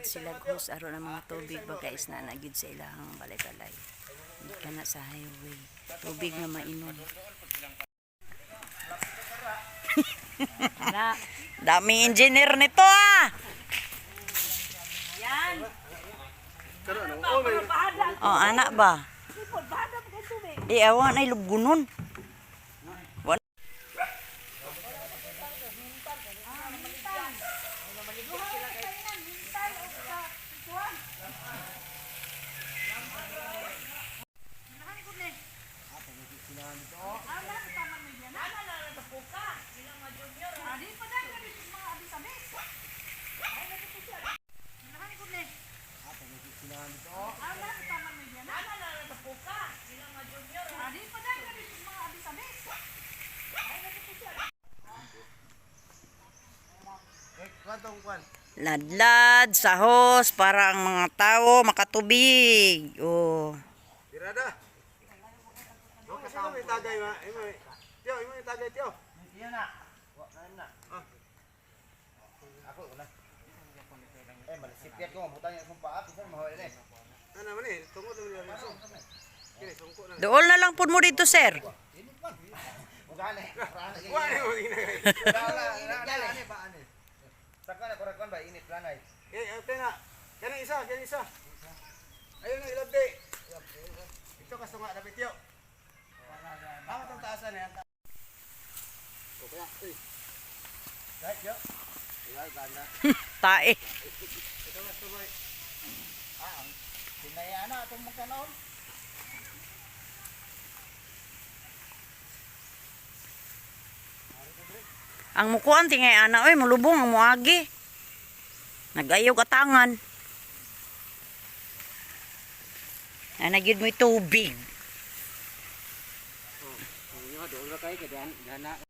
ladlad sila hus aron ang mga tubig ba guys na nagyud sa ilang balay-balay. Hindi ka na sa highway. Tubig na mainom. Daming engineer nito ah. Yan. Oh, anak ba? Awan ay lugunon. Ladlad sa hose para ang mga tao makatubig. Oh. Dirada. Yo kasama may tagay ma. Tiyo, imo may tagay tiyo. Iya na. Wa na. Ako una. Malisipyat ko mabutan yung sumpa at isa mahawal ni. Ano man eh, tungod mo lang. Kini sungko na. Dool na lang pud mo dito, sir. Ugane. Wa ni mo ginagay. Ugane ba ani? Saka na korekon ba init lanay. Okay na. Yan isa. Ayun na ilabi. Ito ka sunga dapat yo. Ako tong taasan yan. Okay. Right yo. Ilay banda. Tae. Ito na subay. Pinayana atong magkanaon. Ang mukuan tingay ana oy mulubong ang muagi. Nagayaw katangan. Nagyud mo tubig. Inyo doon ra kay kadana.